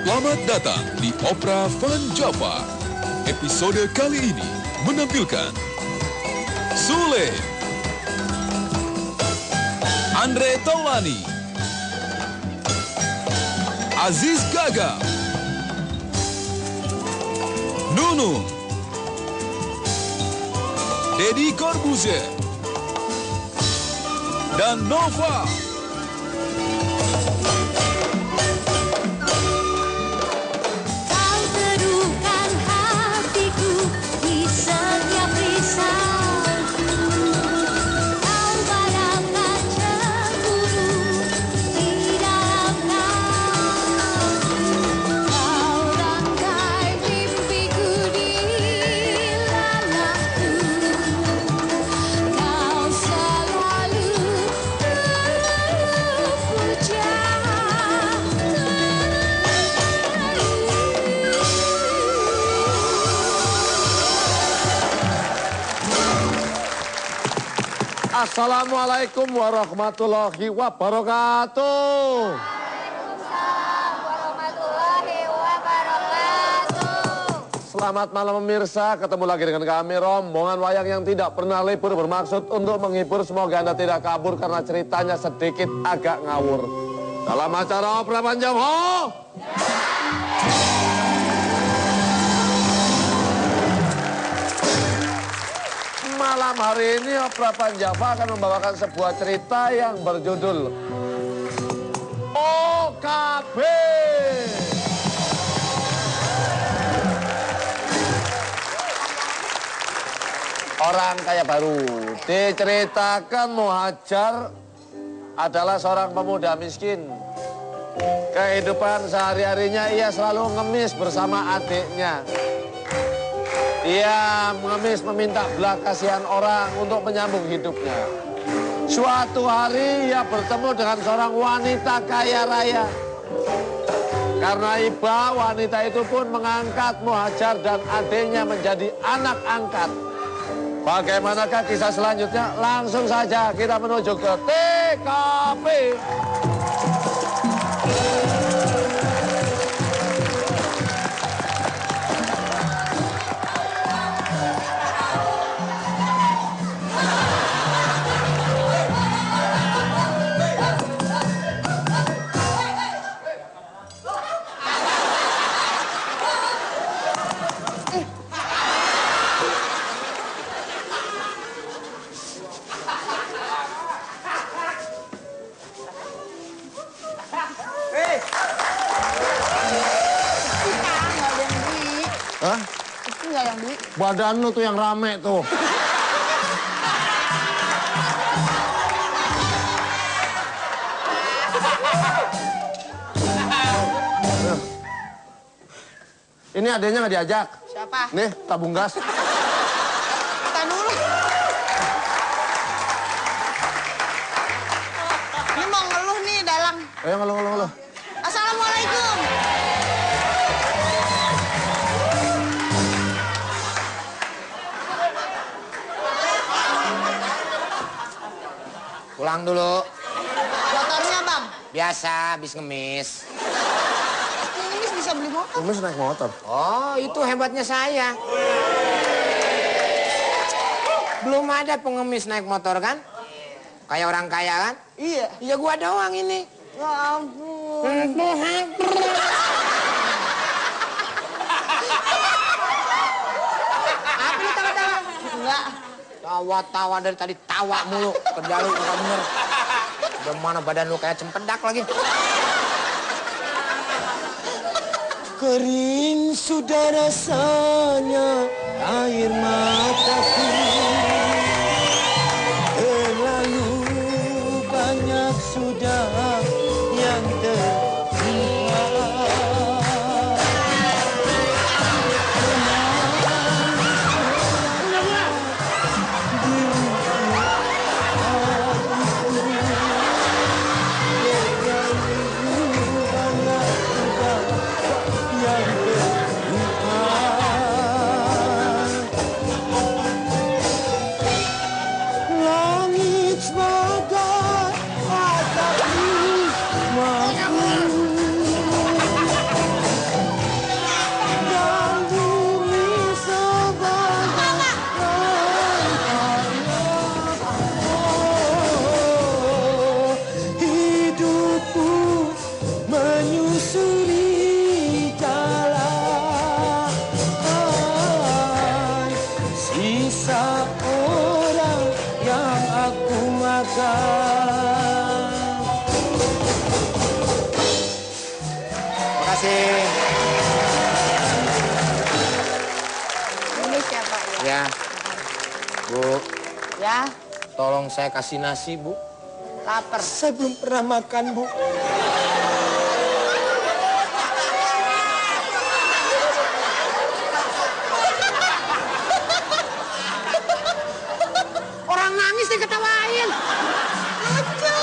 Selamat datang di Opera Van Java. Episode kali ini menampilkan Sule, Andre Taulani, Aziz Gaga, Nunu, Deddy Corbuzier, dan Nova. Assalamualaikum warahmatullahi wabarakatuh. Waalaikumsalam warahmatullahi wabarakatuh. Selamat malam pemirsa, ketemu lagi dengan kami rombongan wayang yang tidak pernah libur, bermaksud untuk menghibur. Semoga Anda tidak kabur karena ceritanya sedikit agak ngawur. Dalam acara Opera Van Java. Malam hari ini Opera Van Java akan membawakan sebuah cerita yang berjudul OKB. Orang kaya baru. Diceritakan Muhajar adalah seorang pemuda miskin. Kehidupan sehari-harinya ia selalu ngemis bersama adiknya. Ia mengemis meminta belas kasihan orang untuk menyambung hidupnya. Suatu hari ia bertemu dengan seorang wanita kaya raya. Karena iba, wanita itu pun mengangkat Muhajar dan adiknya menjadi anak angkat. Bagaimanakah kisah selanjutnya? Langsung saja kita menuju ke TKP. Hah? Itu nggak yang beli. Badan lu tuh yang rame tuh. Ini adanya nggak diajak. Siapa? Nih, tabung gas. Kita dulu. Ini mau ngeluh nih, Dalang. Ayo ngeluh. Assalamualaikum. Pulang dulu. Motornya, Bang. Biasa, habis ngemis. Ini bisa beli motor. Ngemis naik motor. Oh, itu hebatnya saya. Belum ada pengemis naik motor kan? Kayak orang kaya kan? Iya. Iya, gua doang ini. Ya ampun. Apa lu tawa-tawa? Enggak. Tawa-tawa dari tadi tawa mulu. Kerja lu nggak bener. Udah mana badan lu kayak cempedak lagi. Kering sudah rasanya air mataku. Terlalu banyak sudah yang terluka. Ya. Bu, Ya, tolong saya kasih nasi, Bu. lapar. Saya belum pernah makan, Bu. Orang nangis diketawain. Lucu.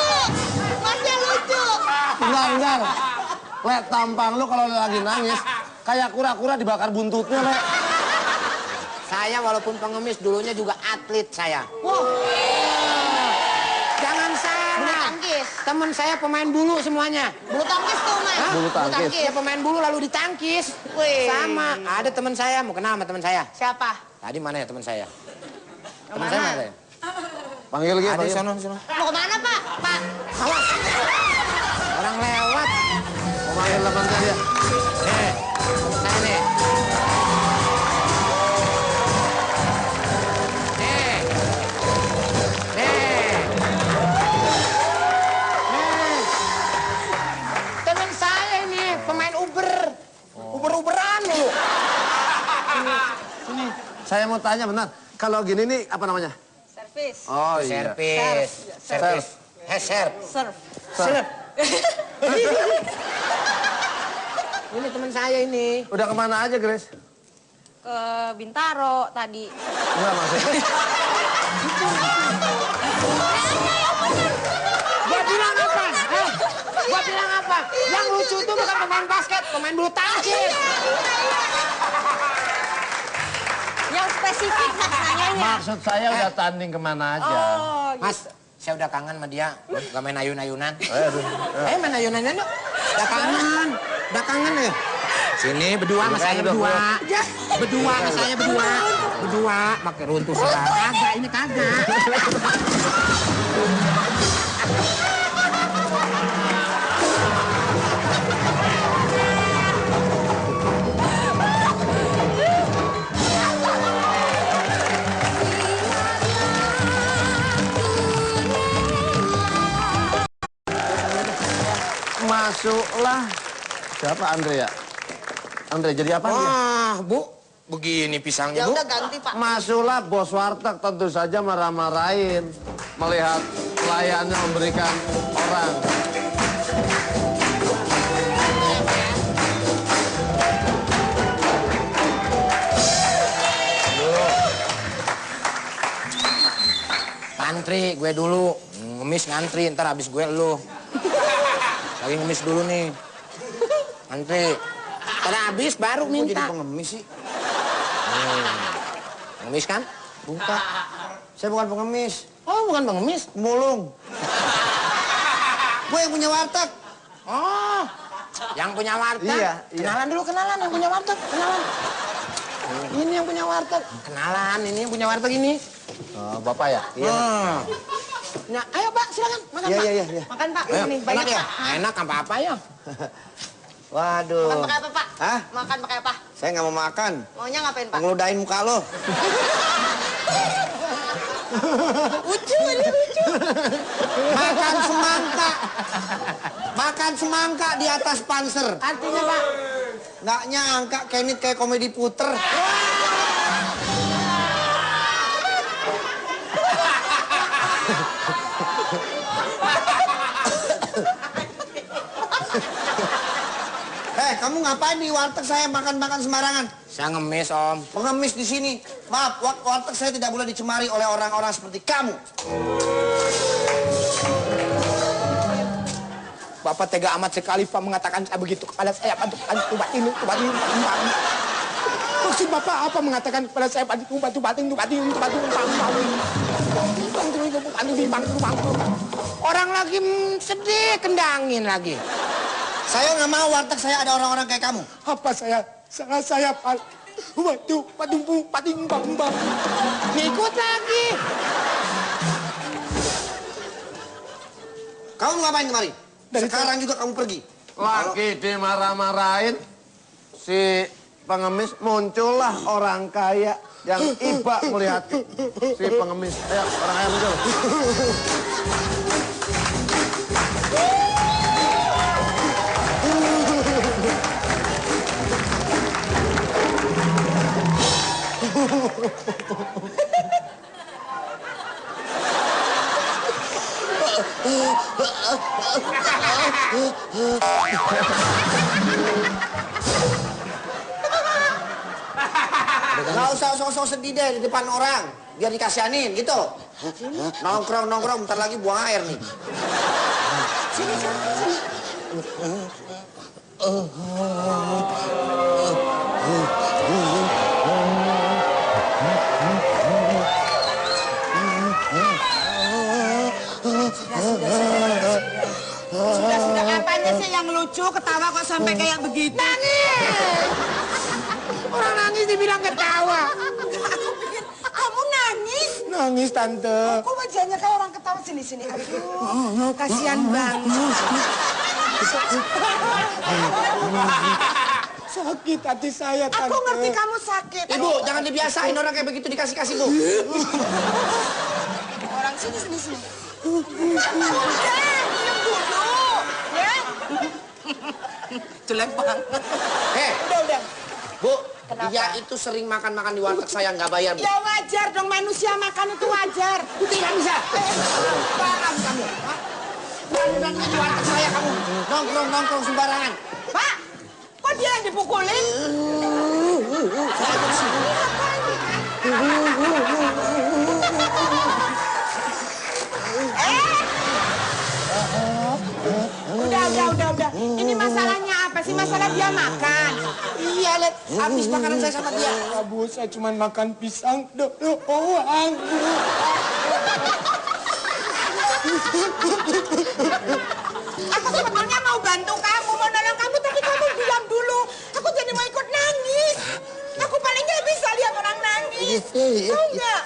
Masnya lucu. Enggak. Lek, tampang lu kalau lagi nangis, kayak kura-kura dibakar buntutnya, Lek. Saya walaupun pengemis dulunya juga atlet saya. Wow, Jangan bulu salah. tangkis. Teman saya pemain bulu semuanya. Bulu tangkis tuh, Mas. Hah? Bulu tangkis. Dia pemain bulu lalu ditangkis. Wih. Sama. Ada teman saya, mau kenal sama teman saya. Siapa? Tadi mana ya teman saya? Teman Kemana? saya mana ya? Panggil lagi, Ada di panggil. sana, di sana. Mau kemana, Pak? Pak. Awas. Orang lewat. Mau panggil teman saya. Nih, teman saya nih. Nih. Nih. Nih. Teman saya ini pemain Uber. Uber-uberan lu. Saya mau tanya benar, kalau gini nih apa namanya? Servis. Oh iya. Servis. Servis. Serv. Serv. Serv. Ini teman saya ini. Udah kemana aja, Grace? Ke Bintaro tadi. Enggak maksudnya. Gua bilang apa? Gua bilang apa? Yang lucu itu bukan pemain basket, pemain bulu tangkis. Yang spesifik, Mas, nanyanya. Maksud saya udah tanding kemana aja. Oh, gitu. Mas, saya udah kangen sama dia. Gak main ayun-ayunan. Aduh. Ayo main ayun-ayunan yuk. Udah kangen. Udah kangen ya. Sini berdua sama saya berdua. Berdua sama saya berdua. Berdua pakai runtuh segala. Kagak, ini kagak. Masuklah. Siapa Andre ya? Andre jadi apa dia? Wah, Bu. Begini pisangnya, Ya Bu. udah ganti, Pak. Masuklah bos warteg tentu saja marah-marahin. Melihat pelayannya memberikan orang. Ngantri gue dulu. Ngemis ngantri, ntar habis gue lu. Lagi ngemis dulu nih. Ngantri. Ntar habis baru minta. Pengemis sih? Ngemis kan? Bukan. Saya bukan pengemis. Oh, bukan pengemis. Pemulung. Gue yang punya warteg. Oh, yang punya warteg. Iya, iya. Kenalan dulu, kenalan yang punya warteg. Kenalan. Ini yang punya warteg. Kenalan, ini yang punya warteg ini. Oh, Bapak ya? Iya. Nah, ayo Pak, silakan makan Iya, Pak. iya, iya. Makan, Pak. Ayo, Ini enak banyak, ya? Pak. Enak apa-apa ya? Waduh. Makan pakai apa, Pak? Hah? Makan pakai apa? Saya nggak mau makan. Maunya ngapain, Pak? Ngeludahin muka lo. Lucu, ini lucu. Makan semangka. Makan semangka di atas panser. Artinya Pak, Nggak nyangka Kenit kayak komedi puter. Kamu ngapain di warteg saya makan-makan sembarangan? saya ngemis Om. Pengemis di sini. Maaf, warteg saya tidak boleh dicemari oleh orang-orang seperti kamu. Bapak tega amat sekali Pak mengatakan saya begitu kepada saya. Tubat ini. Maksud Bapak apa mengatakan kepada saya tubat ini. Orang lagi sedih, kendangin lagi. Saya nggak mau warteg saya ada orang-orang kayak kamu. Apa saya Pak? Waduh, pating bang. Ngikut lagi. Kamu ngapain kemari? Sekarang juga kamu pergi. Lagi dimarah-marahin, si pengemis muncullah orang kaya yang iba melihat si pengemis. Ayo, orang kaya muncul. Nggak usah sedih deh di depan orang. Biar dikasihanin gitu. Nongkrong, bentar lagi buang air nih. Sini. Sudah, apanya sih yang lucu, ketawa kok sampai kayak begitu? Nangis! Orang nangis dibilang ketawa. Aku pikir, kamu nangis? Nangis, Tante. Kok wajahnya kayak orang ketawa? Sini. Aduh, kasihan banget. Sakit hati saya, Tante. Aku ngerti kamu sakit. Ibu, jangan dibiasain orang kayak begitu dikasih-kasih, Bu. Orang sini. Udah, minum dulu. Ya? Jelek banget. Udah. Bu, Kenapa? dia itu sering makan-makan di warteg saya nggak bayar, Bu. Ya wajar dong, manusia makan itu wajar. Tidak bisa. Apaan kamu? Hah? Berani di warteg saya kamu. Nongkrong sembarangan. Pak, kok dia yang dipukulin? Saya bersih. Udah. Ini masalahnya apa sih? Masalah dia makan. Iya, lihat. Habis makanan saya sama dia. Ya, Bu, saya cuma makan pisang doang, Bu. Aku sebetulnya mau bantu kamu, mau nolong kamu, tapi kamu diam dulu. Aku jadi mau ikut nangis. Aku paling nggak bisa lihat orang nangis. Tahu nggak?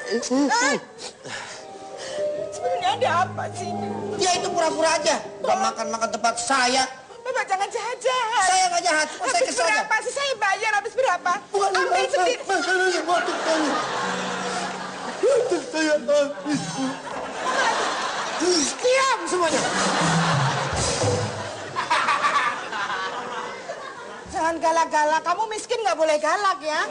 Sebenarnya ada apa sih? Dia itu pura-pura aja. Udah makan tempat saya. Bapak jangan jahat-jahat. Saya nggak jahat, cuma saya Habis kesel aja. berapa sih? Saya bayar habis berapa? Ambil sendiri. Makanannya warteg kamu. Warteg saya habis, Bu. Diam semuanya. Jangan galak-galak. Kamu miskin nggak boleh galak ya.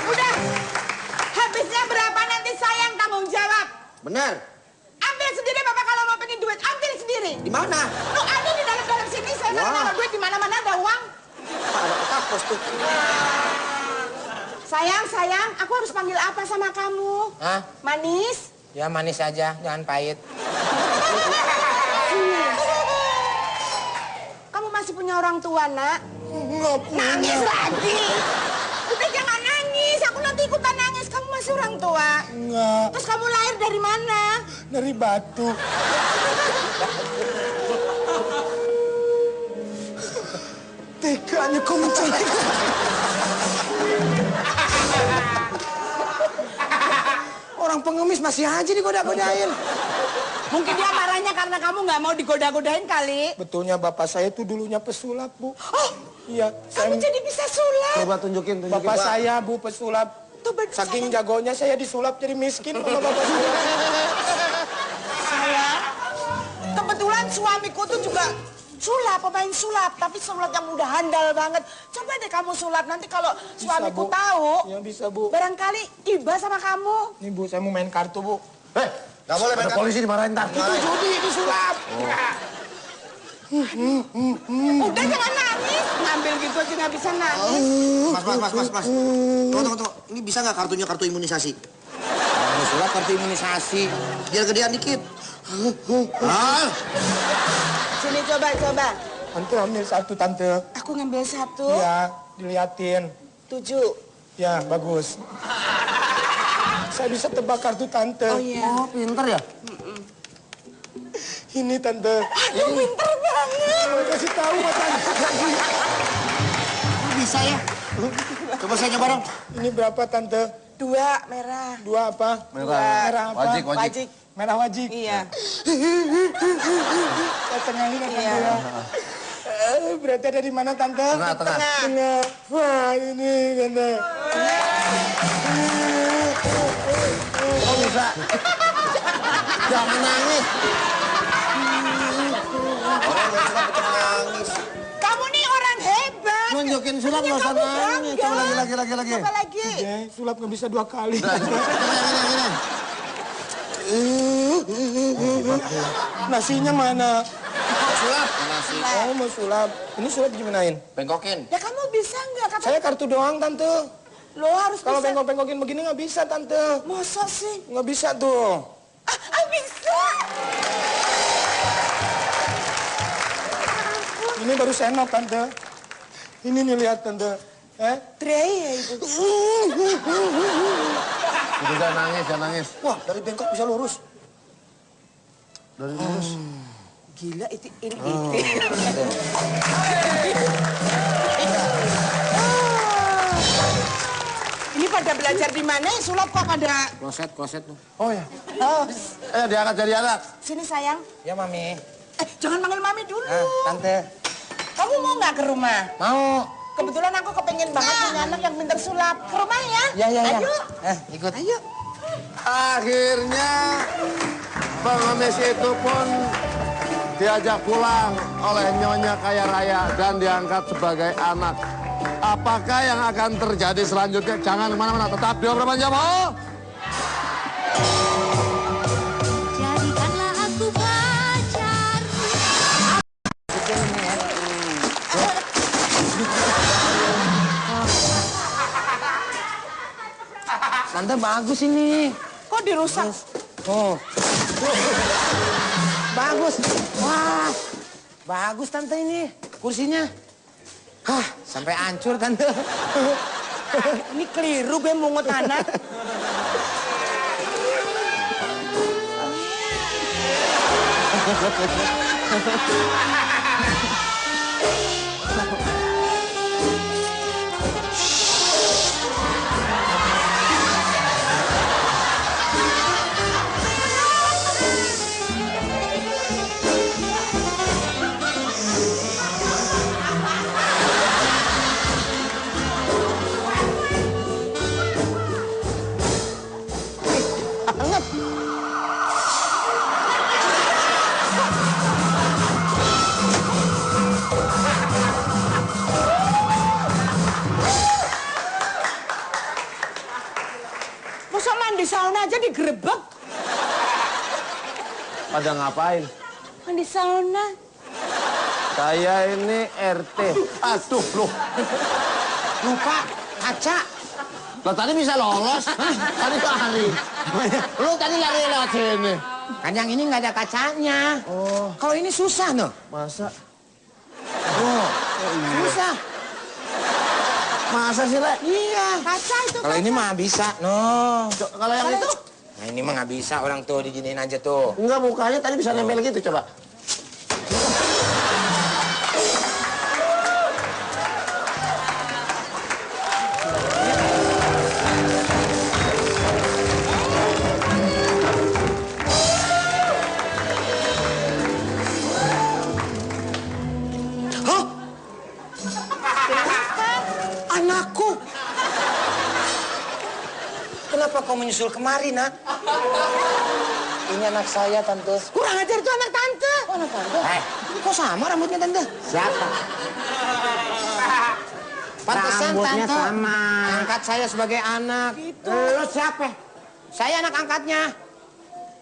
Udah. Habisnya berapa nanti saya yang tanggung jawab. Benar. Ambil sendiri Bapak kalau mau pengen duit. Ambil sendiri. Di mana? Lu ada di dalam sini. Saya Wah. naruh duit di mana-mana ada uang. Ada ketapos tuh. Sayang, aku harus panggil apa sama kamu? Hah? Manis? Ya, manis aja, jangan pahit. Kamu masih punya orang tua, Nak? Nggak punya. Nangis lagi! Udah jangan nangis, aku nanti ikutan nangis. Kamu masih orang tua. Enggak, Terus kamu lahir dari mana? dari Batu. Teganya kau mencelak. Orang pengemis masih aja digoda-godain. Mungkin dia marahnya karena kamu nggak mau digoda-godain kali. Betulnya bapak saya tuh dulunya pesulap, Bu. Oh, Iya, kamu jadi bisa sulap. Coba tunjukin. bapak Pak. saya, Bu, pesulap. Tuh, Saking jagonya saya disulap jadi miskin sama bapak saya. saya. Kebetulan suamiku tuh juga sulap, pemain sulap. Tapi sulap yang udah handal banget. Coba deh kamu sulap. Nanti kalau suamiku Bu. tahu, Ya bisa, Bu. barangkali iba sama kamu. Nih, Bu, saya mau main kartu, Bu. Nggak boleh Ada polisi dimarahin ntar. Itu judi, disulap. Udah jangan nangis. Ngambil gitu aja nggak bisa nangis. Mas. Tunggu. Ini bisa nggak kartunya kartu imunisasi? Sulap kartu imunisasi. Biar gedean dikit. Sini coba. Tante ambil satu, Tante. Aku ngambil satu. Ya, diliatin. 7. Ya, bagus. Saya bisa tebak kartu Tante. Oh iya. Oh, pinter ya? Ini, Tante. Aduh, pinter banget. Mau kasih tahu, Pak Tante. Bisa ya? Coba saya nyoba dong. Ini berapa, Tante? 2 merah. 2 apa? Merah apa? Wajik. Wajik. Merah wajik. Iya. Saya tengahin ya, Tante. Iya. Ya. Berarti ada di mana, Tante? Tengah. Tengah. Wah, ini, Tante. Oh, bisa. Jangan nangis. Orang yang suka nangis. Kamu nih orang hebat. Nunjukin sulap nggak usah Kamu nangis. bangga. Coba lagi. Coba lagi. Ya, sulap nggak bisa 2 kali. Nasinya mana? sulap. Oh, mau sulap. Ini sulap gimanain? Bengkokin. Ya kamu bisa nggak? Kata Saya kartu doang, Tante. lo harus Kalau bisa. bengkok-bengkokin begini nggak bisa, Tante. Masa sih? Nggak bisa tuh. Bisa. Ini baru senok, Tante. Ini nih lihat, Tante. Trey ya itu. Jangan nangis, jangan nangis. Wah, dari bengkok bisa lurus. Dari lurus. Gila itu ini. Ini pada belajar di mana? Sulap kok pada. Kloset tuh. Oh ya. Diangkat jadi anak. Sini sayang. Ya, Mami. Jangan panggil mami dulu. Tante. Kamu mau nggak ke rumah? Mau. Kebetulan aku kepengen banget punya anak yang pintar sulap. Ke rumah ya? Ya. Ayo. Ikut. Ayo. Akhirnya pengemis itu pun diajak pulang oleh Nyonya Kaya Raya dan diangkat sebagai anak. Apakah yang akan terjadi selanjutnya? Jangan kemana-mana, tetap di Obrolan Jamal. Jadikanlah aku pacar. Tante bagus ini. Kok dirusak? Oh. Bagus. Wah. Bagus, Tante ini. Kursinya. Hah, sampai hancur, Tante. Ini keliru be mungut anak. Masa mandi sauna aja digerebek? Pada ngapain? Mandi sauna? Saya ini RT. Aduh, loh. Lupa kaca. Lo tadi bisa lolos. Tadi lari. Lu tadi lari lewat sini. Kan yang ini nggak ada kacanya. Oh. Kalau ini susah, no. Masa? Oh. Susah. Masa sih, Le? Iya. Kaca itu Kalau ini mah bisa, no. Kalau yang itu? Nah ini mah nggak bisa, orang tuh diginiin aja tuh. Enggak, mukanya tadi bisa nempel gitu, coba. Anakku. Kenapa kau menyusul kemari, Nak? Ini anak saya, Tante. kurang ajar itu anak tante. Oh, anak Tante? Kok sama rambutnya, Tante? Siapa? Pantesan, Rambutnya Tante. sama. Angkat saya sebagai anak. Lo siapa? Saya anak angkatnya.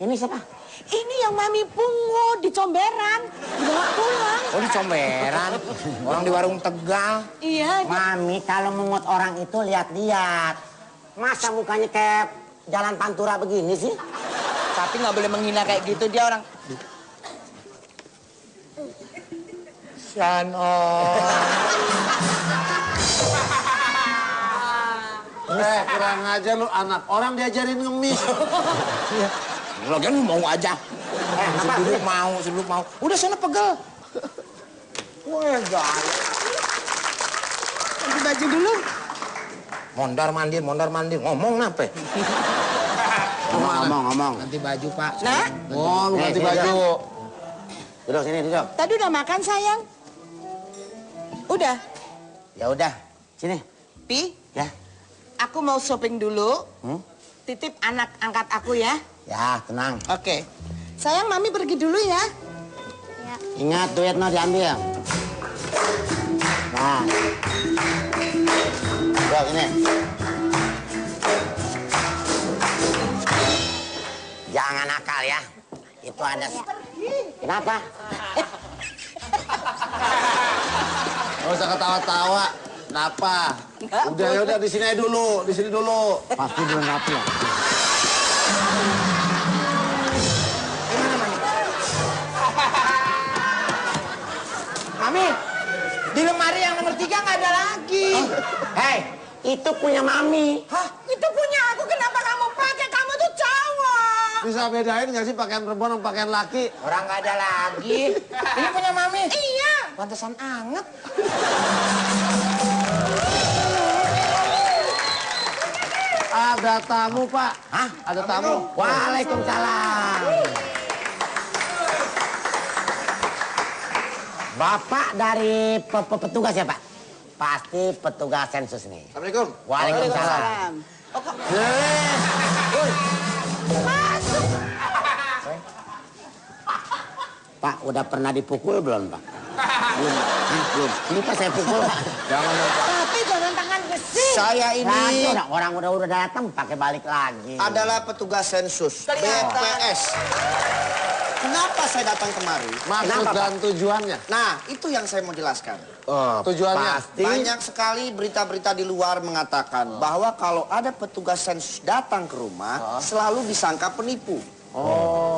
Ini siapa? Ini yang mami pungut di Comberan. Dibawa pulang. Oh, di Comberan. Orang di warung Tegal. Iya. Mami kalau mengut orang itu lihat-lihat. Masa mukanya kayak jalan pantura begini sih? Tapi nggak boleh menghina kayak gitu, dia orang. Kurang aja lu, anak orang diajarin ngemis. Lagian mau aja. Sebelum mau. Udah sana pegel. Wah, gaya. Ganti baju dulu. Mondar mandir. Ngomong apa? Ngomong. Ganti baju, Pak. Nah, Oh, lu ganti sini, baju. Duduk sini, duduk. tadi udah makan sayang? Udah. Ya udah, sini. Pi, Ya. aku mau shopping dulu. Titip anak angkat aku ya. Ya, tenang. Oke. Sayang, mami pergi dulu ya. Ingat duitnya diambil. Nah. Duduk ini. Jangan nakal ya. Itu ada. Kenapa? Nggak usah ketawa-tawa. Kenapa? Udah, ya udah di sini aja dulu, di sini dulu. Pasti belum rapi ya. Mami, di lemari yang nomor 3 nggak ada lagi. Hei, itu punya Mami. Hah? Itu punya aku, kenapa kamu pakai? Kamu tuh cowok. Bisa bedain nggak sih pakaian perempuan sama pakaian laki? Orang nggak ada lagi. Ini punya Mami. Iya. Pantesan anget. Ada tamu, Pak. Hah? Ada tamu. Waalaikumsalam. Bapak dari petugas ya, Pak? Pasti petugas sensus nih. Assalamualaikum. Waalaikumsalam. Masuk. Pak, udah pernah dipukul belum, Pak? Belum. Belum. Ini Pak saya pukul, Pak. Jangan Tapi jangan tangan besi. Saya ini Orang udah datang pakai balik lagi. adalah petugas sensus BPS. Kenapa saya datang kemari? maksud Kenapa, dan tujuannya. Nah, itu yang saya mau jelaskan. Tujuannya. Pasti. Banyak sekali berita-berita di luar mengatakan bahwa kalau ada petugas sensus datang ke rumah, selalu disangka penipu.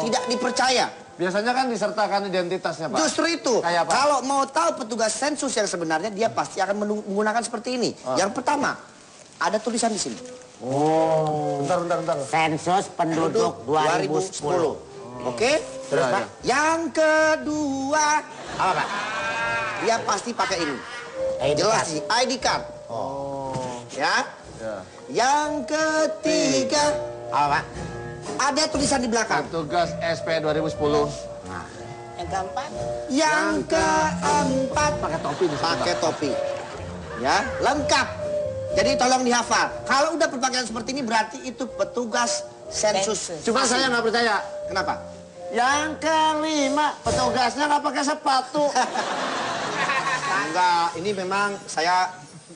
Tidak dipercaya. Biasanya kan disertakan identitasnya, Pak. Justru itu, Kayak apa? kalau mau tahu petugas sensus yang sebenarnya, dia pasti akan menggunakan seperti ini. Yang pertama, ada tulisan di sini. Bentar. Sensus penduduk 2010. Oke? Terus, Ya, Pak? Yang kedua, Apa, Pak? dia pasti pakai ini. ID Jelas card. sih, ID card. Ya. Ya. Yang ketiga, Apa, Pak? ada tulisan di belakang. Petugas SP 2010. Yang keempat. Yang keempat, Pakai topi di sini, pakai topi. Ya, lengkap. Jadi tolong dihafal. Kalau udah berpakaian seperti ini berarti itu petugas sensus. Pak. Cuma saya nggak percaya. Kenapa? Yang kelima, petugasnya nggak pakai sepatu. Enggak, ini memang saya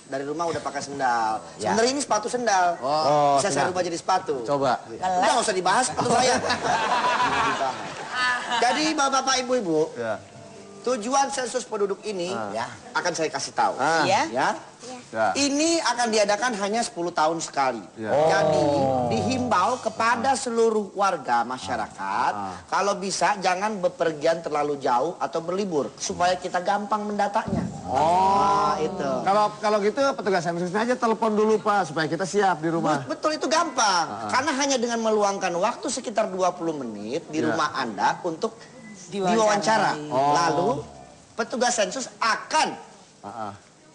dari rumah udah pakai sendal. Ya. Sebenarnya ini sepatu sendal. Oh, Bisa saya rubah jadi sepatu. Coba. Udah nggak usah dibahas sepatu saya. Jadi bapak-bapak, ibu-ibu, Ya. tujuan sensus penduduk ini ya akan saya kasih tahu. Iya. Ya. Ya. Ini akan diadakan hanya 10 tahun sekali. Ya. Jadi dihimbau kepada seluruh warga masyarakat kalau bisa jangan bepergian terlalu jauh atau berlibur supaya kita gampang mendatanya. Itu. Kalau gitu petugas sensusnya aja telepon dulu, Pak, supaya kita siap di rumah. Betul, itu gampang. Karena hanya dengan meluangkan waktu sekitar 20 menit di Ya. rumah Anda untuk diwawancara. Lalu petugas sensus akan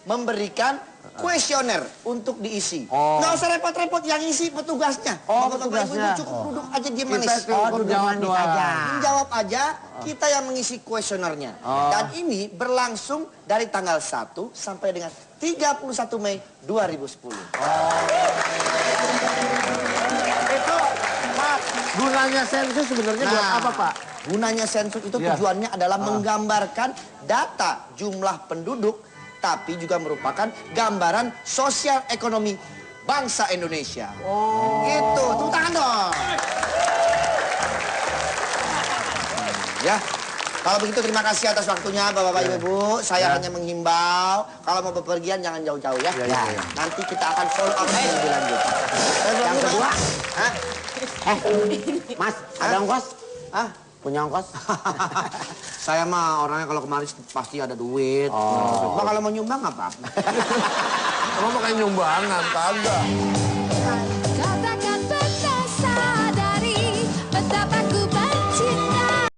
memberikan kuesioner untuk diisi. Nggak usah repot-repot yang isi petugasnya. Bapak-bapak, petugasnya. ibu-ibu cukup duduk aja diam Kita manis. cukup jawab doang. Menjawab aja, kita yang mengisi kuesionernya. Dan ini berlangsung dari tanggal 1 sampai dengan 31 Mei 2010. Itu, Pak, gunanya sensus sebenarnya buat apa, Pak? Gunanya sensus itu Ya. tujuannya adalah menggambarkan data jumlah penduduk, tapi juga merupakan gambaran sosial ekonomi bangsa Indonesia. Gitu, tepuk tangan dong. Ya, kalau begitu terima kasih atas waktunya Bapak-bapak Ibu. Saya hanya menghimbau kalau mau bepergian jangan jauh-jauh ya. Nanti kita akan follow up lebih lanjut. Yang kedua, Hah? Mas, ada ongkos? Hah? Punya ongkos? Saya mah orangnya kalau kemarin pasti ada duit. Cuma kalau mau nyumbang apa? Kamu pakai nyumbangan, kagak. Katakan pernah sadari betapa ku mencintai.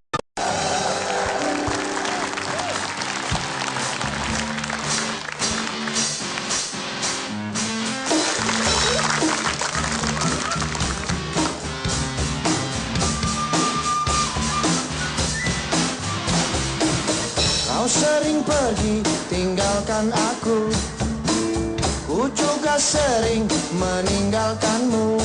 Kau sering pergi tinggalkan aku, ku juga sering meninggalkanmu.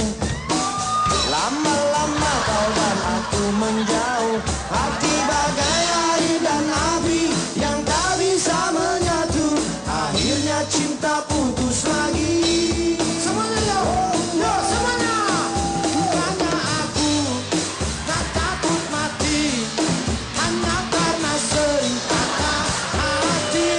Lama-lama kau dan aku menjauh, hati bagai air dan api yang tak bisa menyatu. Akhirnya cinta putus lagi. Semuanya yo, yo semuanya. Bukannya aku tak takut mati, hanya karena sering patah hati.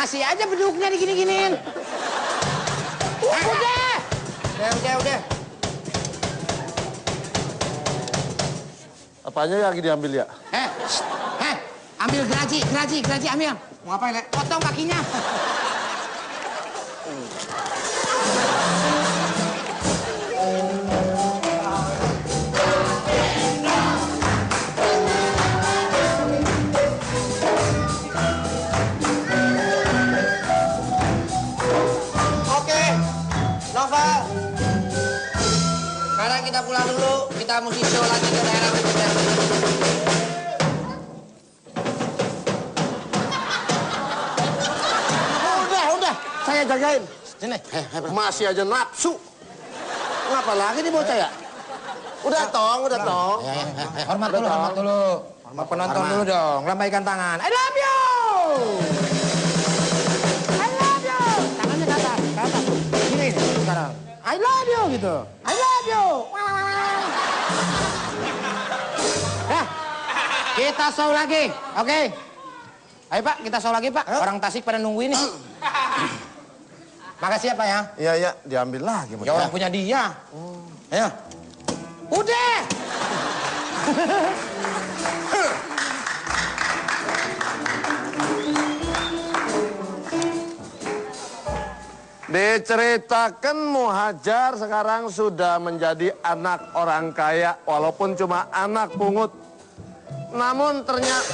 masih aja beduknya digini-giniin. Udah. Apanya lagi diambil ya? Ambil geraji, ambil. Mau ngapain, Le? Potong kakinya. Oke, Novel. Sekarang kita pulang dulu. Kita mesti show lagi ke daerah berikutnya. Udah. Saya jagain. Sini. Masih aja nafsu. Ngapa lagi nih bocah ya? Udah tong. Hormat dulu. Hormat penonton dulu dong. Lambaikan tangan. I love you. Tangannya ke atas. Gini sekarang. I love you gitu. I love you. Dah. Kita show lagi. Oke. Ayo Pak, kita show lagi Pak. Orang Tasik pada nunggu ini. Makasih ya Pak ya. Iya, diambil lagi. Ya orang punya dia. Ayo. Udah. Diceritakan Muhajar sekarang sudah menjadi anak orang kaya walaupun cuma anak pungut. Namun ternyata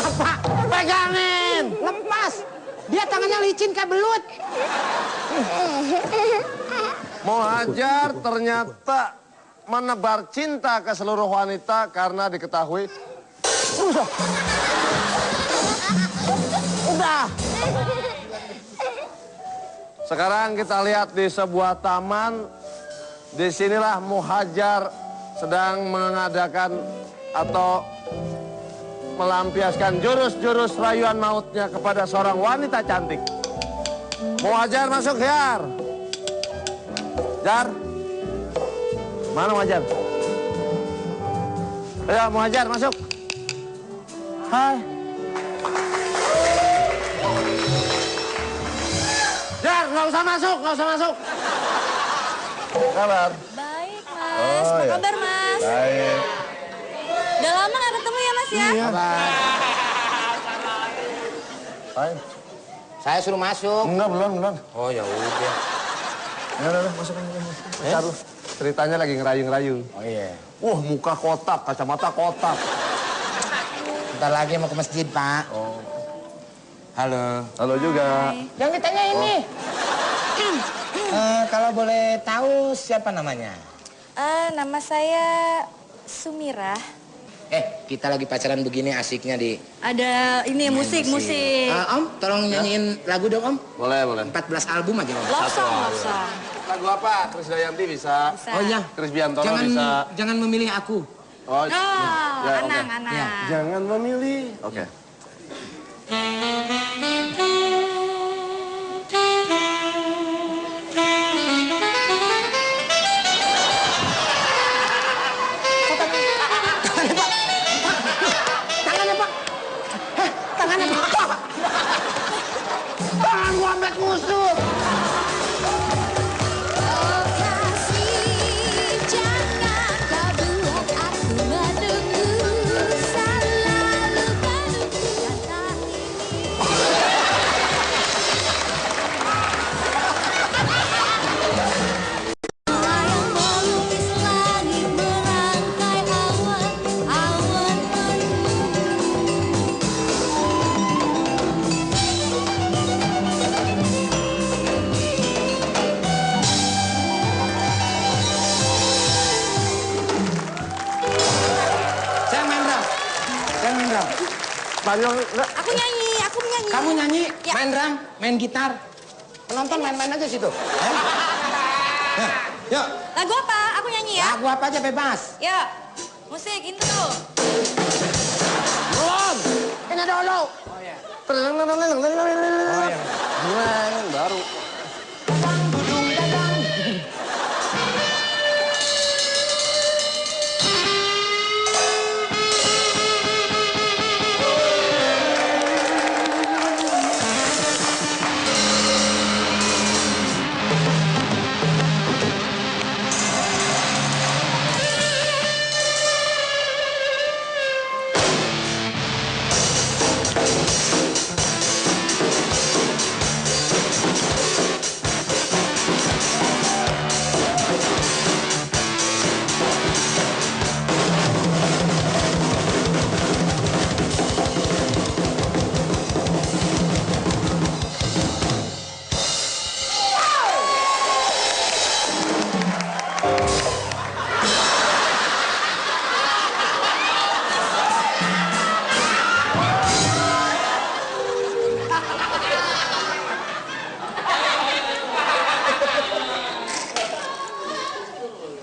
Apa? Pegangin. Lepas. Dia tangannya licin kayak belut. Muhajar ternyata menebar cinta ke seluruh wanita karena diketahui Udah. Sekarang kita lihat di sebuah taman. Disinilah Muhajar sedang mengadakan atau melampiaskan jurus-jurus rayuan mautnya kepada seorang wanita cantik. Muhajar masuk, Jar. Jar. Mana Muhajar? Ayo Muhajar masuk. Hai. Jar, nggak usah masuk. Kabar? Baik, Mas. Apa kabar, Mas? Baik. Udah lama nggak ketemu ya, Mas ya? Iya. Baik. Saya suruh masuk. Enggak, belum. Oh ya udah. Udah, masuk. Taruh. Ceritanya lagi ngerayu-ngerayu. Oh iya. Wah, muka kotak, kacamata kotak. Bentar lagi mau ke masjid, Pak. Oh. Halo. Halo juga. Yang ditanya ini. Kalau boleh tahu siapa namanya? Nama saya Sumirah. Kita lagi pacaran begini asiknya di... Ada ini musik. Om, tolong nyanyiin lagu dong, Om. Boleh. 14 album aja, Om. Love song. Lagu apa? Chris Dayanti bisa. Oh iya. Chris Biantoro bisa. Jangan memilih aku. Oh, ya, oke. Anang. Ya. Jangan memilih. Oke. Tangannya, Pak. Tangan gua ambek musuh. Oh kasih, jangan kau buat aku menunggu. Selalu menunggu kata ini. Yang melukis langit merangkai awan Saya main drum. Mario, enggak. Aku menyanyi. Kamu nyanyi, Ya. main drum, main gitar. Penonton main-main aja situ. Yuk, Lagu apa? Aku nyanyi ya. lagu apa aja bebas. Yuk, musik intro. Belum. Ini dulu. Baru.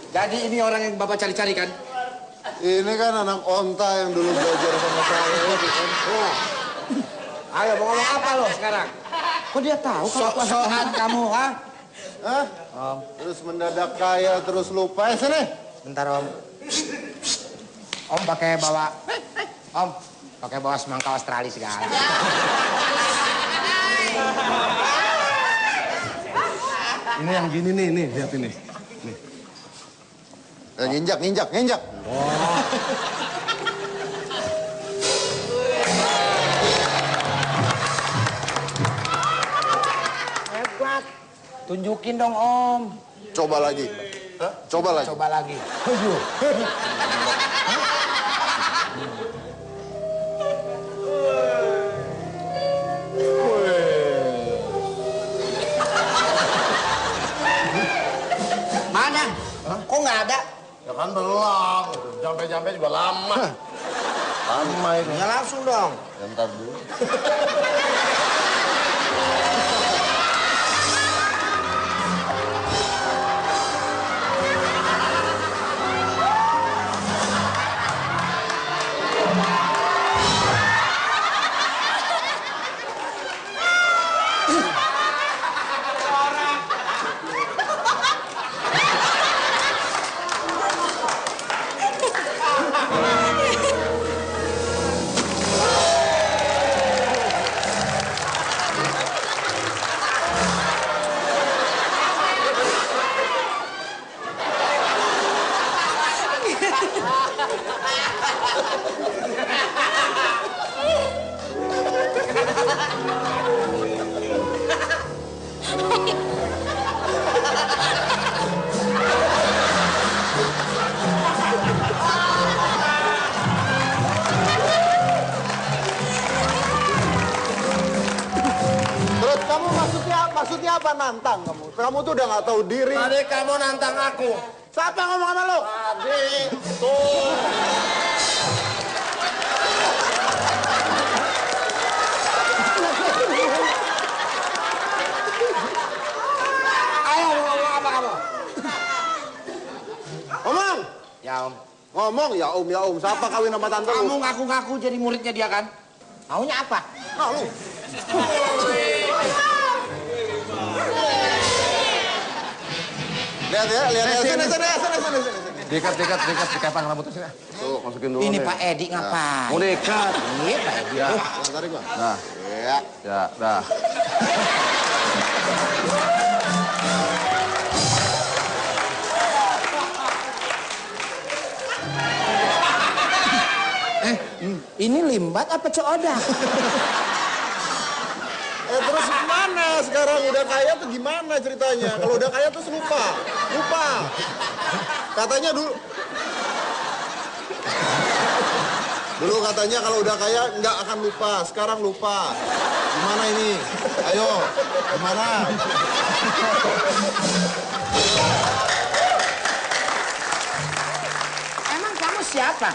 Jadi ini orang yang Bapak cari-cari kan? Ini kan anak onta yang dulu belajar sama saya. Oh. Ayo, mau ngomong apa lo sekarang? Kok dia tahu kalau sok-sokan kamu, ha? Hah? Terus mendadak kaya, terus lupa. Sini. Bentar, Om. Om pakai bawa... Om, pakai bawa semangka Australia segala. Ini yang gini nih, lihat ini. Nih. Nginjak. Oh. Hebat. Tunjukin dong, Om. Coba lagi. Hah? Coba lagi. Mana? Kok nggak ada? Ya kan belum. Jampe juga lama. Lama itu. Ya langsung dong. Ya, ntar dulu. Maksudnya apa nantang kamu? Kamu tuh udah nggak tahu diri. Tadi kamu nantang aku. Siapa ngomong sama lo? Tadi. Tuh. Ayo ngomong apa kamu? Ngomong. Ya, Om. Ngomong ya Om. Siapa kawin sama tante Kamu lu? ngaku-ngaku jadi muridnya dia kan? Maunya apa? Nah, lu. Lihat ya. Sini. Dikat, dikepang rambutnya sini. Tuh, masukin dulu. Ini Pak Edi ngapain? Mau dikat. Iya, Pak Edi. Ya, Tarik gua. nah, Ya. dah. Ini limbat apa coodang? Terus gimana sekarang udah kaya tuh gimana ceritanya? Kalau udah kaya terus lupa. Katanya dulu katanya kalau udah kaya nggak akan lupa. Sekarang lupa. Gimana ini? Ayo, gimana? Emang kamu siapa?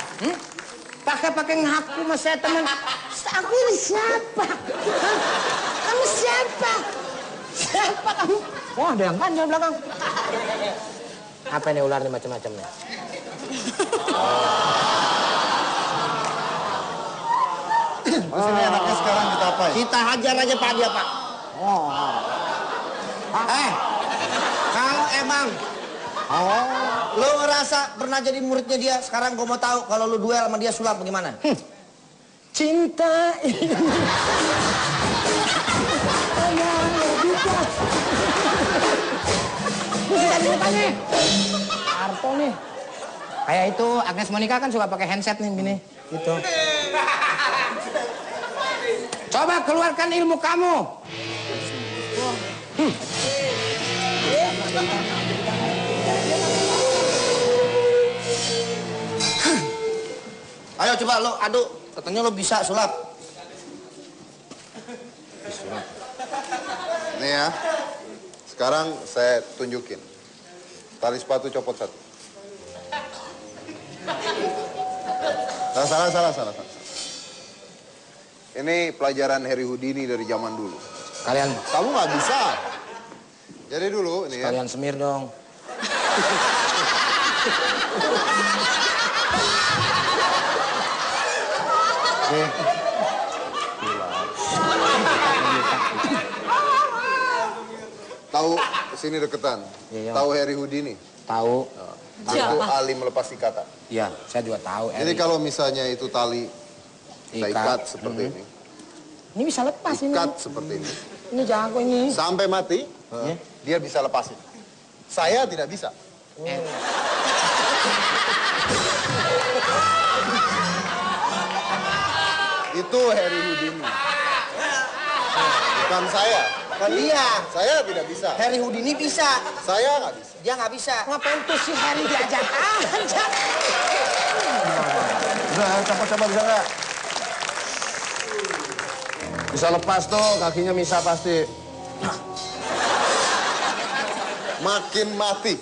Pakai ngaku sama saya teman. Aku ini siapa? Hah? Kamu siapa? Siapa kamu? Wah, ada yang panjang belakang. Apa ini ular nih macam-macamnya? Terus ini anaknya sekarang kita apain? Kita hajar aja Pak dia, Pak. Kalau emang lo ngerasa pernah jadi muridnya dia, sekarang gue mau tahu kalau lo duel sama dia sulap bagaimana? Cinta ini. Tadi tanya. Arto nih. Kayak itu Agnes Monica kan suka pakai handset nih gini, gitu. Coba keluarkan ilmu kamu. Ayo coba lo aduk, katanya lo bisa sulap. Nih ya. Sekarang saya tunjukin. Tali sepatu copot satu. Salah. Ini pelajaran Harry Houdini dari zaman dulu. Kalian Kamu nggak bisa. Jadi dulu ini ya. kalian semir dong. Oke. Tahu sini deketan. Iya. Tahu Harry Houdini. Tahu? Dia itu ahli melepas ikatan. Iya, saya juga tahu. Jadi kalau misalnya itu tali kita Ikat. ikat seperti ini. Ini bisa lepas ini. Ikat seperti ini. Ini jago ini. Sampai mati, dia bisa lepasin. Saya tidak bisa. Itu Harry Houdini. Bukan saya. Bukan dia. Saya tidak bisa. Harry Houdini bisa. Saya nggak bisa. Dia nggak bisa. Ngapain tuh si Harry diajak aja? Udah, coba bisa nggak? Bisa lepas tuh, kakinya bisa pasti. Makin mati.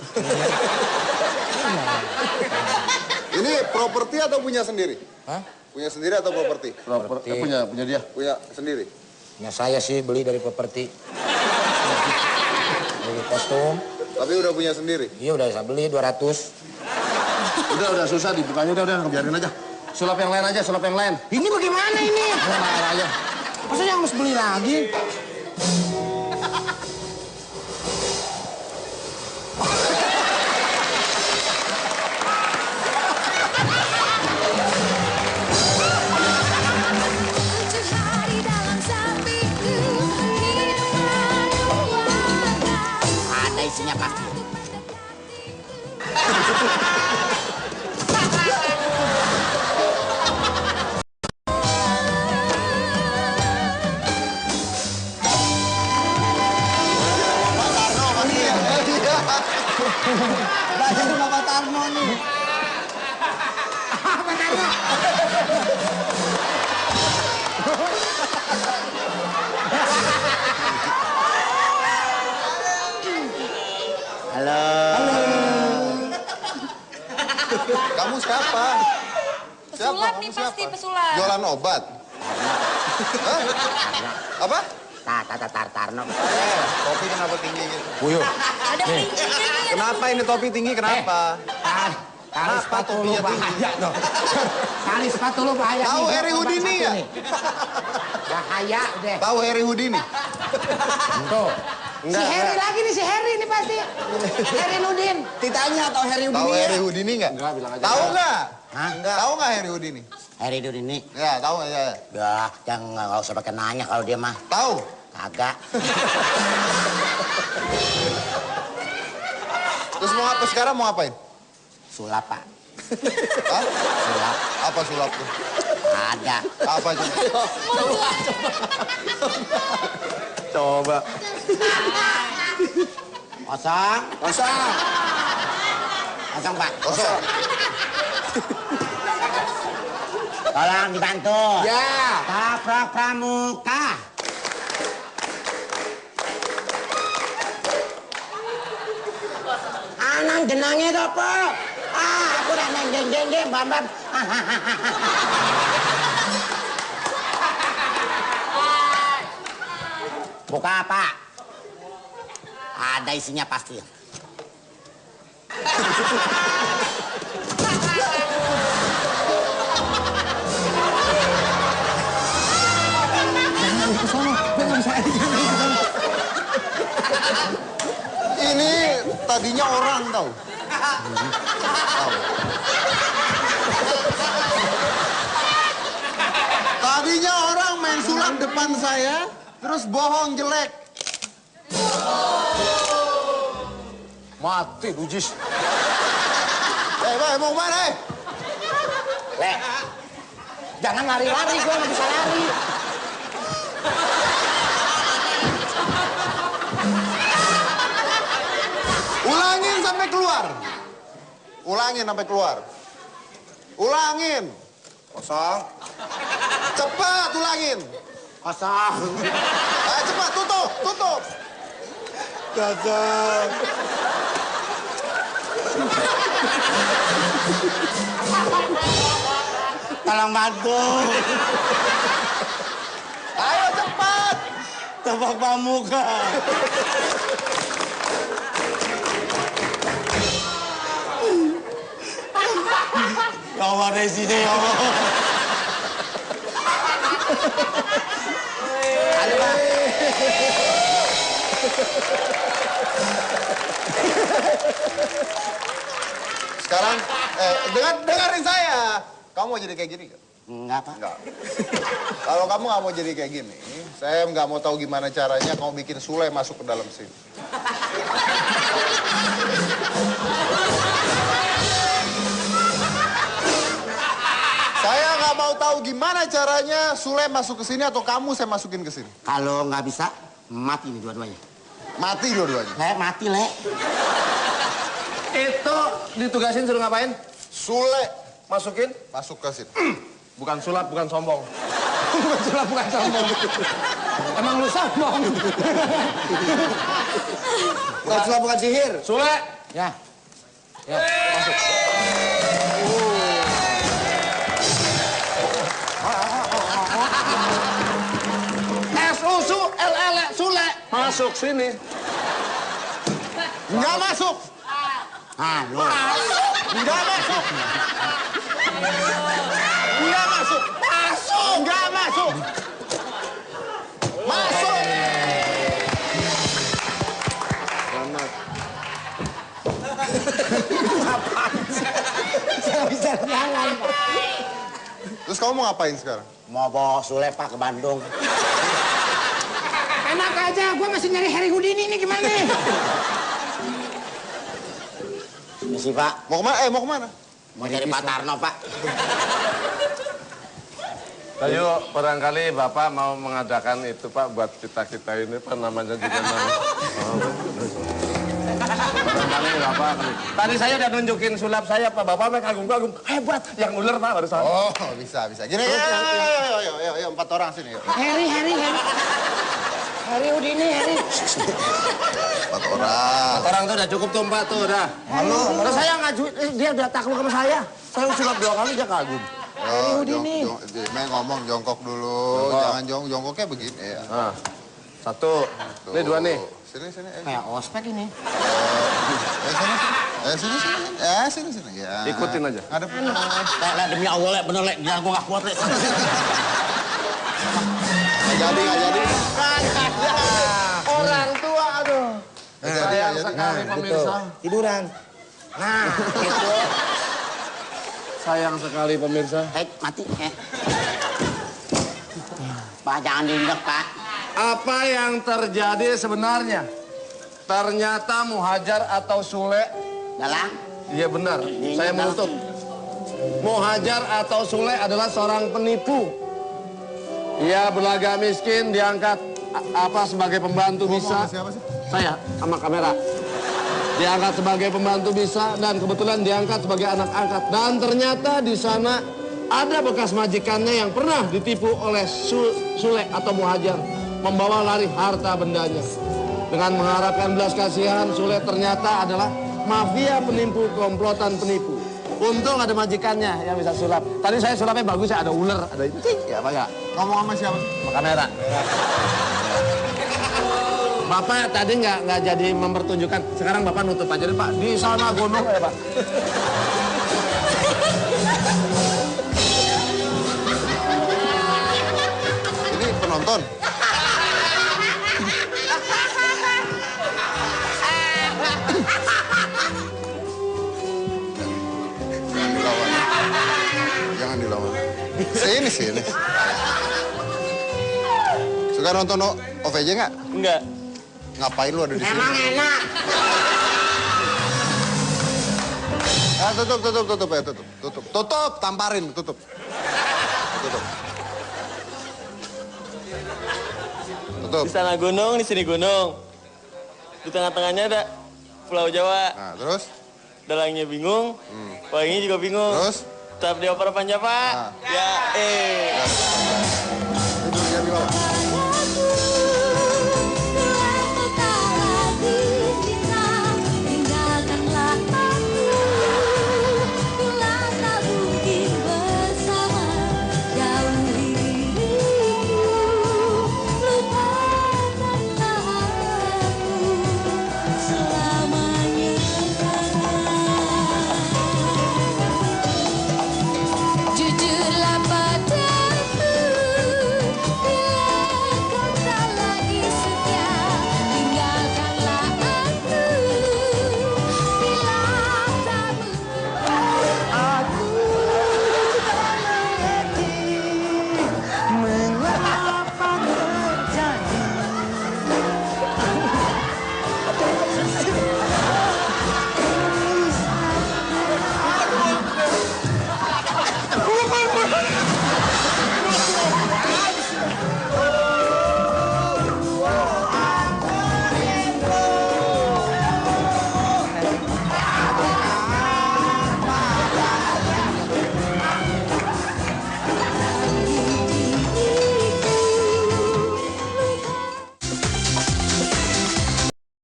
Ini properti atau punya sendiri? Hah? Punya sendiri atau properti? Punya dia. Punya sendiri. Ya saya sih beli dari properti. Beli kostum. Tapi udah punya sendiri. Iya udah saya beli 200. Udah susah dibukanya, udah biarin aja. Sulap yang lain aja, sulap yang lain. Ini bagaimana ini? Yang lain aja. Maksudnya harus beli lagi? Tujuh hari dalam seminggu hidup penuh warna. Ada isinya pasti. Belajar di Bapak Tarno nih. Halo. Kamu siapa? Pesulap Kamu nih siapa? pasti pesulap. Jualan obat? Hah? Apa? Tarno. Topi kenapa tinggi gitu? Puyuh. Ada kerincinya nih. Kenapa ini topi tinggi? Kenapa? Tali sepatu lu bahaya dong. Tali sepatu lu bahaya. Tahu nih. Harry Houdini ya? Bahaya deh. Tahu Harry Houdini? Tuh. Si Harry lagi nih, si Harry nih pasti. Harry Nudin. Ditanya atau Harry Tahu Houdini ya? Harry Houdini nggak? Enggak, bilang aja. Tahu nggak? Hah? Tahu nggak Harry Houdini? Harry Houdini. Ya, tahu nggak ya? Ya, jangan nggak usah pakai nanya kalau dia mah. Tahu. Kagak. Terus mau apa sekarang? Mau ngapain? Sulap, Pak. Hah? Sulap. Apa sulap tuh? Ada. Apa coba? Coba. Kosong. Kosong. Kosong, Pak. Kosong. Tolong dibantu. Ya. Taprak pramuka. Anang jenangnya tuh, Pak. Aku udah neng bam. Buka, Pak. Ada isinya pasti. Ini tadinya orang tahu. Tadinya orang main sulap depan saya, terus bohong jelek. Mati, Bujis. Bang, mau kemana, Le, jangan lari-lari, gue nggak bisa lari. Ulangin sampai keluar. Ulangin sampai keluar. Ulangin. Kosong. Cepat ulangin. Kosong. Ayo cepat, tutup. Gagal. Tolong bantu. Tebak pramuka. Ya Allah, dari sini ya Allah. Aduh, Pak. Sekarang, dengerin saya. Kamu mau jadi kayak gini nggak? Enggak, Pak. Enggak. Kalau kamu nggak mau jadi kayak gini, saya nggak mau tahu gimana caranya kamu bikin Sule masuk ke dalam sini. Saya nggak mau tahu gimana caranya Sule masuk ke sini atau kamu saya masukin ke sini. Kalau nggak bisa, mati nih dua-duanya. Mati dua-duanya. Le, mati, Le. Itu ditugasin suruh ngapain? Sule Masukin? masuk ke sini. Bukan sulap, bukan sombong. Bukan sulap, bukan sombong. Emang lu sombong? Bukan sulap, bukan sihir. Sule! Ya. Ya, masuk. S-U-S-U-L-L Sule. Masuk sini. Nggak masuk. Halo. Nggak masuk. Nggak masuk. Masuk. Nggak masuk. Masuk. Saya bisa jalan, Pak. Terus kamu mau ngapain sekarang? Mau bawa Sule, Pak, ke Bandung. Enak aja, gue masih nyari Harry Houdini ini gimana? Misi, Pak. Mau kemana? Mau kemana? Mau cari Pak Tarno, Pak. Ayo, barangkali Bapak mau mengadakan itu, Pak, buat kita-kita ini, Pak, namanya juga nama. Barangkali Bapak. Tadi saya udah nunjukin sulap saya, Pak. Bapak mah kagum-kagum. Hebat. Yang ular, Pak, barusan. Oh, bisa. Gini, ayo, 4 orang sini. Yuk. Harry. Harry Houdini, Harry. 4 orang. Orang tuh udah cukup tuh, Pak, tuh udah. Halo. Terus saya ngajuin, dia udah takluk sama saya. Saya sulap 2 kali, dia kagum. Oh, Main ngomong jongkok dulu. Jangan jongkoknya begini ya. Nah, 1. Ini 2 nih. Sini. Kayak ospek ini. Sini. Ya. Ikutin aja. Ada Le, demi Allah, Le. Bener, Le. Jangan gue gak kuat, Le. Nggak jadi. Orang tua, aduh. Nggak jadi. Sekali pemirsa. Tiduran. Nah, gitu. Sayang sekali pemirsa. Mati. Pak, jangan diinjak, Pak. Apa yang terjadi sebenarnya? Ternyata Muhajar atau Sule. Dalang. Iya benar, saya menutup. Muhajar atau Sule adalah seorang penipu. Ia berlagak miskin, diangkat sebagai pembantu bisa. Siapa sih? Saya sama kamera. Diangkat sebagai pembantu bisa dan kebetulan diangkat sebagai anak angkat. Dan ternyata di sana ada bekas majikannya yang pernah ditipu oleh Sule atau Muhajar, membawa lari harta bendanya. Dengan mengharapkan belas kasihan, Sule ternyata adalah mafia penipu, komplotan penipu. Untung ada majikannya yang bisa sulap. Tadi saya sulapnya bagus ya, ada ular, ada ya apa ya? Ngomong sama siapa? Sama kamera. Bapak tadi nggak jadi mempertunjukkan. Sekarang Bapak nutup aja deh, Pak. Di sana gunung ya, Pak. Ini penonton. Jangan dilawan. Sini. Suka nonton OVJ nggak? Enggak. Ngapain lu ada di sini? Emang enak. Ah, tutup, tamparin, tutup. Tutup. Di sana gunung, di sini gunung. Di tengah-tengahnya ada Pulau Jawa. Nah, terus? Dalangnya bingung, Wangnya juga bingung. Terus? Tetap di opera Panjapa. Nah. Ya,